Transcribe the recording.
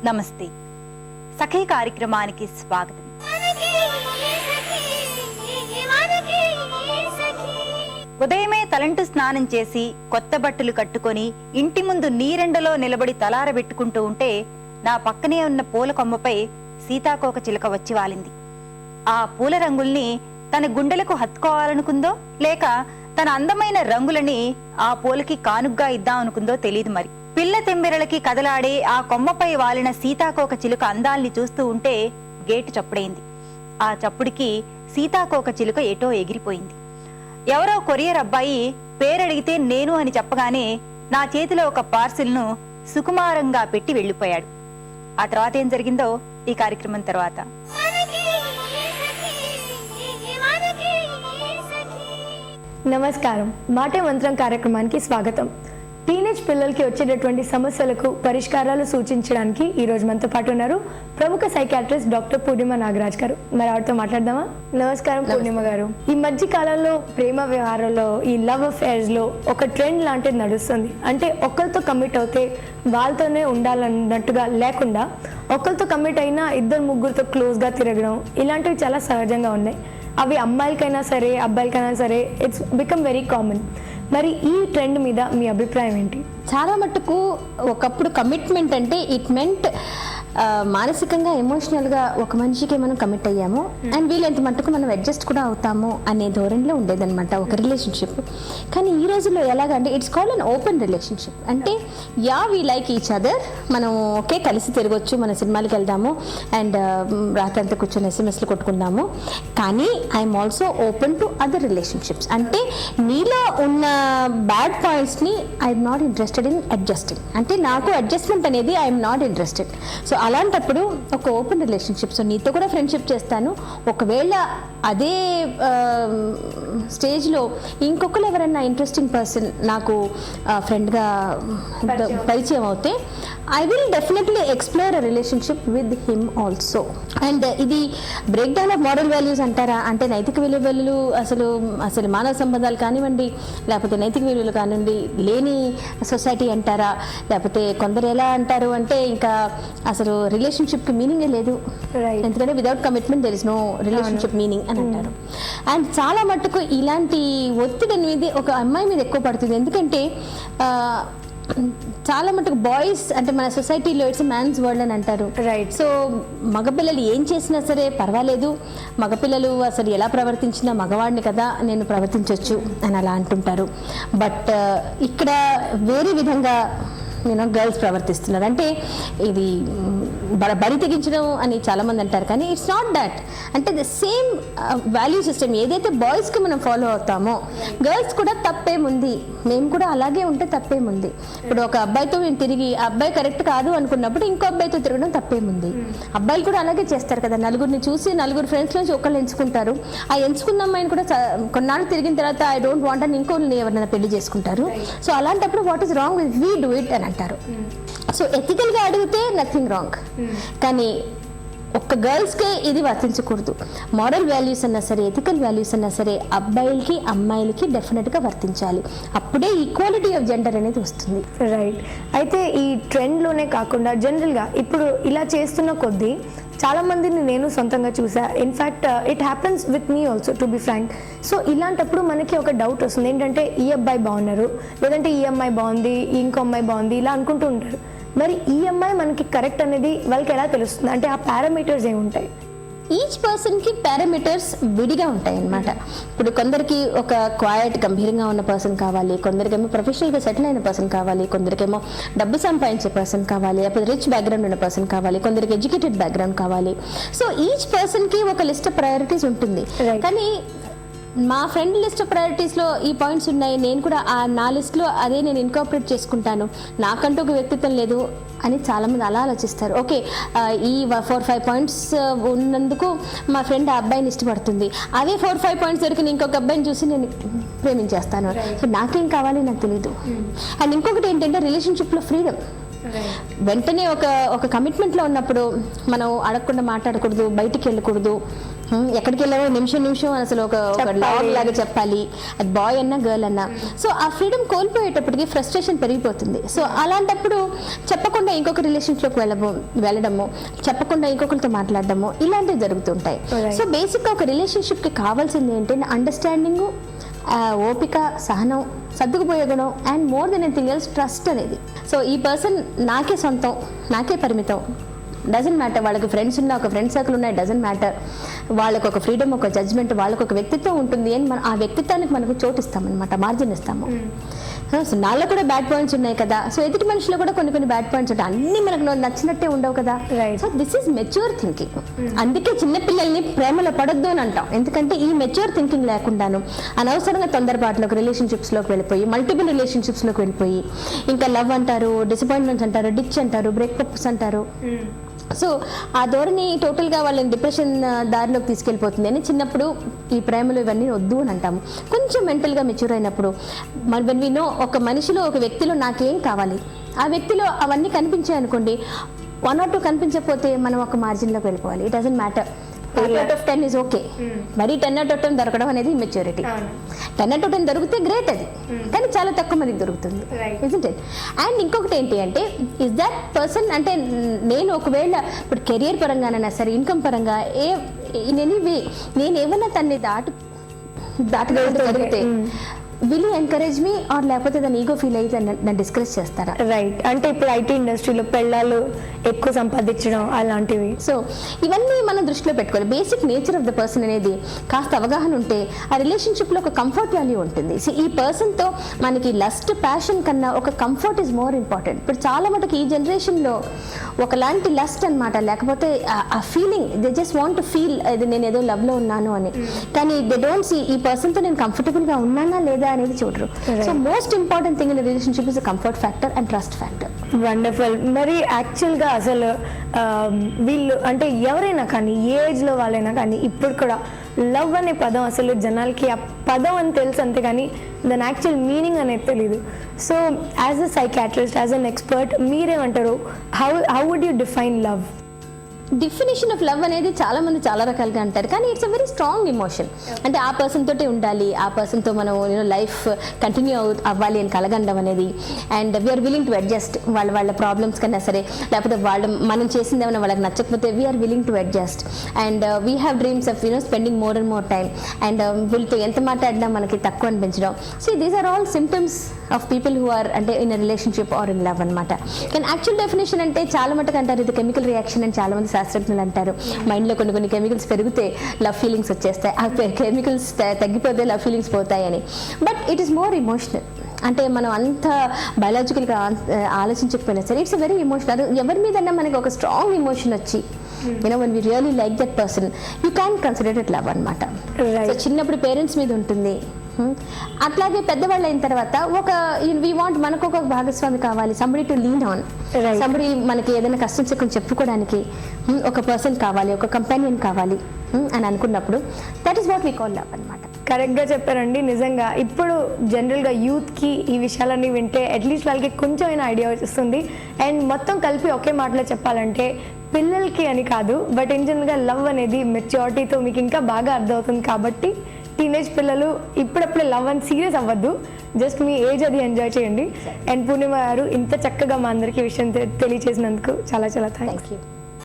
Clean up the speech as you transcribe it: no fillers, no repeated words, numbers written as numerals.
నమస్తే. సఖీ కార్యక్రమానికి స్వాగతం. ఉదయమే తలంటు స్నానం చేసి కొత్త బట్టలు కట్టుకొని ఇంటి ముందు నీరెండలో నిలబడి తలారబెట్టుకుంటూ ఉంటే నా పక్కనే ఉన్న పూల కొమ్మపై సీతాకోక చిలుక వచ్చి వాలింది. ఆ పూల రంగుల్ని తన గుండెలకు హత్తుకోవాలనుకుందో లేక తన అందమైన రంగులని ఆ పూలకి కానుగ్గా ఇద్దాం అనుకుందో తెలియదు. మరి పిల్ల తెమ్మెరలకి కదలాడే ఆ కొమ్మపై వాలిన సీతాకోక చిలుక అందాల్ని చూస్తూ ఉంటే గేటు చప్పుడైంది. ఆ చప్పుడికి సీతాకోక చిలుక ఎటో ఎగిరిపోయింది. ఎవరో కొరియర్ అబ్బాయి పేరడిగితే నేను అని చెప్పగానే నా చేతిలో ఒక పార్సిల్ను సుకుమారంగా పెట్టి వెళ్లిపోయాడు. ఆ తర్వాత ఏం జరిగిందో ఈ కార్యక్రమం తర్వాత. నమస్కారం. మాటే మంత్రం కార్యక్రమానికి స్వాగతం. టీనేజ్ పిల్లలకి వచ్చేటటువంటి సమస్యలకు పరిష్కారాలు సూచించడానికి ఈ రోజు మనతో పాటు ఉన్నారు ప్రముఖ సైకాట్రిస్ట్ డాక్టర్ పూర్ణిమ నాగరాజ్ గారు. మరి ఆవిడతో మాట్లాడదామా? నమస్కారం పూర్ణిమ గారు. ఈ మధ్య కాలంలో ప్రేమ వ్యవహారంలో, ఈ లవ్ అఫేర్స్ లో ఒక ట్రెండ్ లాంటిది నడుస్తుంది. అంటే ఒకరితో కమిట్ అవుతే వాళ్ళతోనే ఉండాలన్నట్టుగా లేకుండా ఒకరితో కమిట్ అయినా ఇద్దరు ముగ్గురితో క్లోజ్ గా తిరగడం, ఇలాంటివి చాలా సహజంగా ఉన్నాయి. అవి అమ్మాయిలకైనా సరే అబ్బాయిలకైనా సరే ఇట్స్ బికమ్ వెరీ కామన్. మరి ఈ ట్రెండ్ మీద మీ అభిప్రాయం ఏంటి? చాలా మట్టుకు ఒకప్పుడు కమిట్మెంట్ అంటే ఇట్ మెంట్ మానసికంగా ఎమోషనల్గా ఒక మనిషికి మనం కమిట్ అయ్యాము అండ్ వీళ్ళంత మట్టుకు మనం అడ్జస్ట్ కూడా అవుతాము అనే ధోరణిలో ఉండేదన్నమాట ఒక రిలేషన్షిప్. కానీ ఈ రోజుల్లో ఎలాగంటే it's called an open relationship. అంటే వీ లైక్ ఈచ్ అదర్, మనం ఒకే కలిసి తిరగొచ్చు, మన సినిమాలకు వెళ్దాము అండ్ రాత్రంతా కూర్చొని ఎస్ఎంఎస్లు కొట్టుకుందాము. కానీ I'm also open to other relationships. అంటే నీలో ఉన్న బ్యాడ్ పాయింట్స్ని I'm not interested in adjusting. అంటే నాకు అడ్జస్ట్మెంట్ అనేది ఐఎమ్ నాట్ ఇంట్రెస్టెడ్. సో అలాంటప్పుడు ఒక ఓపెన్ రిలేషన్షిప్, సో నీతో కూడా ఫ్రెండ్షిప్ చేస్తాను, ఒకవేళ అదే స్టేజ్లో ఇంకొకరు ఎవరైనా ఇంట్రెస్టింగ్ పర్సన్ నాకు ఫ్రెండ్గా పరిచయం అవుతే I will definitely explore a relationship with him also. And ఇది break down of moral values అంటారా? అంటే నైతిక విలువలు అసలు మానవ సంబంధాలు కానివ్వండి, లేకపోతే నైతిక విలువలు కానివ్వండి లేని సొసైటీ అంటారా? లేకపోతే కొందరు ఎలా అంటారు అంటే ఇంకా అసలు రిలేషన్షిప్కి మీనింగే లేదు, ఎందుకంటే without commitment there is no relationship meaning అని అంటారు. అండ్ చాలా మట్టుకు ఇలాంటి ఒత్తిడి అనేది ఒక అమ్మాయి మీద ఎక్కువ పడుతుంది. ఎందుకంటే చాలా మటుకు బాయ్స్ అంటే మన సొసైటీలో ఇట్స్ మ్యాన్స్ వరల్డ్ అని అంటారు. రైట్. సో మగపిల్లలు ఏం చేసినా సరే పర్వాలేదు, మగపిల్లలు అసలు ఎలా ప్రవర్తించినా మగవాడిని కదా నేను ప్రవర్తించవచ్చు అని అలా అంటుంటారు. బట్ ఇక్కడ వేరే విధంగా గర్ల్స్ ప్రవర్తిస్తున్నారు. అంటే ఇది బరి తెగించడం అని చాలామంది అంటారు, కానీ ఇట్స్ నాట్ దాట్. అంటే ద సేమ్ వాల్యూ సిస్టమ్ ఏదైతే బాయ్స్కి మనం ఫాలో అవుతామో గర్ల్స్ కూడా తప్పేముంది, మేము కూడా అలాగే ఉంటే తప్పేముంది. ఇప్పుడు ఒక అబ్బాయితో నేను తిరిగి ఆ అబ్బాయి కరెక్ట్ కాదు అనుకున్నప్పుడు ఇంకో అబ్బాయితో తిరగడం తప్పేముంది. అబ్బాయిలు కూడా అలాగే చేస్తారు కదా, నలుగురిని చూసి నలుగురు ఫ్రెండ్స్ నుంచి ఒకళ్ళు ఎంచుకుంటారు. ఆ ఎంచుకున్న అమ్మాయిని కూడా కొన్నాళ్ళు తిరిగిన తర్వాత ఐ డోంట్ వాంట్ అని ఇంకోళ్ళని ఎవరైనా పెళ్లి చేసుకుంటారు. సో అలాంటప్పుడు what is wrong with we do it అని అంటారు. సో ఎథికల్గా అడిగితే నథింగ్ రాంగ్, కానీ ఒక్క గర్ల్స్కే ఇది వర్తించకూడదు. మారల్ వాల్యూస్ అన్నా సరే ఎథికల్ వాల్యూస్ అన్నా సరే అబ్బాయిలకి అమ్మాయిలకి డెఫినెట్గా వర్తించాలి. అప్పుడే ఈక్వాలిటీ ఆఫ్ జెండర్ అనేది వస్తుంది. రైట్. అయితే ఈ ట్రెండ్లోనే కాకుండా జనరల్గా ఇప్పుడు ఇలా చేస్తున్న కొద్దీ చాలా మందిని నేను సొంతంగా చూసా. In fact it happens with me also to be frank. So ఇలాంటప్పుడు మనకి ఒక డౌట్ వస్తుంది ఏంటంటే ఈ అబ్బాయి బాగున్నారు, లేదంటే ఈ అమ్మాయి బాగుంది, ఇంకో అమ్మాయి బాగుంది, ఇలా అనుకుంటూ ఉంటారు. మరి ఈ అమ్మాయి మనకి కరెక్ట్ అనేది వాళ్ళకి ఎలా తెలుస్తుంది? అంటే ఆ పారామీటర్స్ ఏముంటాయి? ఈచ్ పర్సన్కి పారామీటర్స్ విడిగా ఉంటాయి అన్నమాట. ఇప్పుడు కొందరికి ఒక క్వైట్ గంభీరంగా ఉన్న పర్సన్ కావాలి, కొందరికేమో ప్రొఫెషనల్గా సెటిల్ అయిన పర్సన్ కావాలి, కొందరికేమో డబ్బు సంపాదించే పర్సన్ కావాలి, లేకపోతే రిచ్ బ్యాక్గ్రౌండ్ ఉన్న పర్సన్ కావాలి, కొందరికి ఎడ్యుకేటెడ్ బ్యాక్గ్రౌండ్ కావాలి. సో ఈచ్ పర్సన్కి ఒక లిస్ట్ ఆఫ్ ప్రయారిటీస్ ఉంటుంది. కానీ మా ఫ్రెండ్ లిస్ట్ ఆఫ్ ప్రయారిటీస్లో ఈ పాయింట్స్ ఉన్నాయి, నేను కూడా నా లిస్ట్లో అదే నేను ఇన్కార్పొరేట్ చేసుకుంటాను, నాకంటూ ఒక వ్యక్తిత్వం లేదు అని చాలామంది అలా ఆలోచిస్తారు. ఓకే, ఈ 4-5 పాయింట్స్ ఉన్నందుకు మా ఫ్రెండ్ ఆ అబ్బాయిని ఇష్టపడుతుంది, అదే 4-5 పాయింట్స్ దొరికిన ఇంకొక అబ్బాయిని చూసి నేను ప్రేమించేస్తాను. సో నాకేం కావాలి నాకు తెలియదు. అండ్ ఇంకొకటి ఏంటంటే రిలేషన్షిప్లో ఫ్రీడమ్. వెంటనే ఒక కమిట్మెంట్లో ఉన్నప్పుడు మనం అడగకుండా మాట్లాడకూడదు, బయటికి వెళ్ళకూడదు, ఎక్కడికి వెళ్ళామో నిమిషం అసలు ఒక లాగ్ లాగా చెప్పాలి, అది బాయ్ అన్నా గర్ల్ అన్నా. సో ఆ ఫ్రీడమ్ కోల్పోయేటప్పటికి ఫ్రస్ట్రేషన్ పెరిగిపోతుంది. సో అలాంటప్పుడు చెప్పకుండా ఇంకొక రిలేషన్షిప్కి వెళ్ళడము, చెప్పకుండా ఇంకొకరితో మాట్లాడడము, ఇలాంటివి జరుగుతుంటాయి. సో బేసిక్గా ఒక రిలేషన్షిప్కి కావాల్సింది ఏంటంటే అండర్స్టాండింగ్, ఓపిక, సహనం, సర్దుకుపోయే గుణం, and more than anything else trust అనేది. సో ఈ పర్సన్ నాకే సొంతం, నాకే పరిమితం, డజంట్ మ్యాటర్. వాళ్ళకి ఫ్రెండ్స్ ఉన్నా, ఒక ఫ్రెండ్ సర్కిల్ ఉన్నాయి, డజంట్ మ్యాటర్. వాళ్ళకు ఒక ఫ్రీడమ్, ఒక జడ్జ్మెంట్, వాళ్ళకు ఒక వ్యక్తిత్వం ఉంటుంది అని మనం ఆ వ్యక్తిత్వానికి మనకు చోటు ఇస్తామన్నమాట, మార్జిన్ ఇస్తాము. సో నాలో కూడా బ్యాడ్ పాయింట్స్ ఉన్నాయి కదా, సో ఎదుటి మనిషిలో కూడా కొన్ని బ్యాడ్ పాయింట్స్ ఉంటాయి, అన్ని మనకు నచ్చినట్టే ఉండవు కదా. So this is mature thinking. అందుకే చిన్నపిల్లల్ని ప్రేమలో పడొద్దు అని అంటాం, ఎందుకంటే ఈ మెచ్యూర్ థింకింగ్ లేకుండాను అనవసరంగా తొందరపాటులోకి రిలేషన్షిప్స్లోకి వెళ్ళిపోయి, మల్టిపుల్ రిలేషన్షిప్స్లోకి వెళ్ళిపోయి, ఇంకా లవ్ అంటారు, డిసప్పాయింట్మెంట్స్ అంటారు, డిచ్ అంటారు, బ్రేకప్స్ అంటారు. సో ఆ ధోరణి టోటల్గా వాళ్ళని డిప్రెషన్ దారిలోకి తీసుకెళ్ళిపోతుంది అని చిన్నప్పుడు ఈ ప్రేమలు ఇవన్నీ వద్దు అని అంటాము. కొంచెం మెంటల్గా మెచ్యూర్ అయినప్పుడు వెన్ వి నో ఒక మనిషిలో, ఒక వ్యక్తిలో నాకేం కావాలి, ఆ వ్యక్తిలో అవన్నీ కనిపించాయి అనుకోండి, 1 or 2 కనిపించకపోతే మనం ఒక మార్జిన్లోకి వెళ్ళిపోవాలి. It doesn't matter, 8 out of 10 is okay. మరి 10 out of 10 దొరకడం అనేది మెచ్యూరిటీ. 10 out of 10 దొరికితే గ్రేట్ అది, కానీ చాలా తక్కువ మందికి దొరుకుతుంది, ఇజంట్ ఇట్? అండ్ ఇంకొకటి ఏంటి అంటే, ఇస్ దట్ పర్సన్ అంటే నేను ఒకవేళ ఇప్పుడు కెరియర్ పరంగానైనా సరే, ఇన్కమ్ పరంగా ఇన్ ఎనీ వే నేను ఏమన్నా తన్ని దాటగలిగితే will you encourage me, or లేకపోతే దాన్ని ఈగో ఫీల్ అయితే నన్ను డిస్కరేజ్ చేస్తారా? రైట్. అంటే ఇప్పుడు ఐటీ ఇండస్ట్రీలో పెళ్ళాలు ఎక్కువ సంపాదించడం అలాంటివి, సో ఇవన్నీ మనం దృష్టిలో పెట్టుకోవాలి. Basic nature of the person అనేది కాస్త అవగాహన ఉంటే ఆ రిలేషన్షిప్లో ఒక కంఫర్ట్ వాల్యూ ఉంటుంది. సో ఈ పర్సన్తో మనకి లస్ట్, ప్యాషన్ కన్నా ఒక కంఫర్ట్ ఈజ్ మోర్ ఇంపార్టెంట్. ఇప్పుడు చాలా మటుకు ఈ జనరేషన్లో ఒకలాంటి లస్ట్ అనమాట, లేకపోతే ఆ feeling, they just want to feel నేను ఏదో లవ్లో ఉన్నాను అని, కానీ దే డోంట్ సీ ఈ పర్సన్తో నేను కంఫర్టబుల్గా ఉన్నానా లేదా అనేది చూడరు. So most important thing in relationship is comfort factor and trust factor. Wonderful. మరి యాక్చువల్గా అసలు వీళ్ళు అంటే ఎవరైనా కానీ, ఏ ఏజ్లో వాళ్ళైనా కానీ, ఇప్పుడు కూడా లవ్ అనే పదం అసలు జనాలకి ఆ పదం అని తెలుసు అంతే, కానీ దాని యాక్చువల్ మీనింగ్ అనేది తెలీదు. So as a psychiatrist, as an expert, మీరేమంటారు? How would you define love? Definition of love అనేది చాలా మంది చాలా రకాలుగా అంటారు, కానీ it's a very strong emotion. అంటే ఆ పర్సన్ తోటే ఉండాలి, ఆ పర్సన్తో మనం లైఫ్ కంటిన్యూ అవ్వాలి అని కలగండం అనేది, and we are willing to adjust. వాళ్ళ ప్రాబ్లమ్స్ కన్నా సరే, లేకపోతే మనం చేసింది ఏమైనా వాళ్ళకి నచ్చకపోతే we are willing to adjust, and we have dreams of spending more and more time, and వీళ్ళతో ఎంత మాట్లాడినా మనకి తక్కువ అనిపించడం. So these are all symptoms of people who are అంటే in a relationship or in love అనమాట. కానీ యాక్చువల్ డెఫినేషన్ అంటే చాలా మటుకు అంటారు ఇది కెమికల్ రియాక్షన్ అని చాలా మంది శాస్త్రజ్ఞులు అంటారు. మైండ్లో కొన్ని కెమికల్స్ పెరిగితే లవ్ ఫీలింగ్స్ వచ్చేస్తాయి, ఆ కెమికల్స్ తగ్గిపోతే లవ్ ఫీలింగ్స్ పోతాయి అని. But it is more emotional. అంటే మనం అంత బయాలజికల్గా ఆలోచించకపోయినా సరే ఇట్స్ వెరీ ఎమోషనల్. ఎవరి మీదన్నా మనకి ఒక స్ట్రాంగ్ ఎమోషన్ వచ్చి when we really like that person, you can consider it love అనమాట. సో చిన్నప్పుడు పేరెంట్స్ మీద ఉంటుంది, అట్లాగే పెద్దవాళ్ళు అయిన తర్వాత వీ వాంట్ మనకు ఒక భాగస్వామి కావాలి, somebody to lean on, somebody మనకి ఏదైనా కష్టం సుఖం చెప్పుకోవడానికి ఒక పర్సన్ కావాలి, ఒక కంపానియన్ కావాలి అని అనుకున్నప్పుడు that is what we call love అనమాట. కరెక్ట్గా చెప్పారండి. నిజంగా ఇప్పుడు జనరల్గా యూత్కి ఈ విషయాలన్నీ వింటే అట్లీస్ట్ వాళ్ళకి కొంచెం ఐడియా వస్తుంది. అండ్ మొత్తం కలిపి ఒకే మాటలో చెప్పాలంటే పిల్లలకి అని కాదు, బట్ ఇన్ జనరల్గా లవ్ అనేది మెచ్యూరిటీతో మీకు ఇంకా బాగా అర్థమవుతుంది. కాబట్టి టీనేజ్ పిల్లలు ఇప్పుడప్పుడే లవ్ అని సీరియస్ అవ్వద్దు, జస్ట్ మీ ఏజ్ అది ఎంజాయ్ చేయండి. అండ్ పూర్ణిమ గారు ఇంత చక్కగా మా అందరికీ విషయం తెలియచేసినందుకు చాలా చాలా థ్యాంక్స్.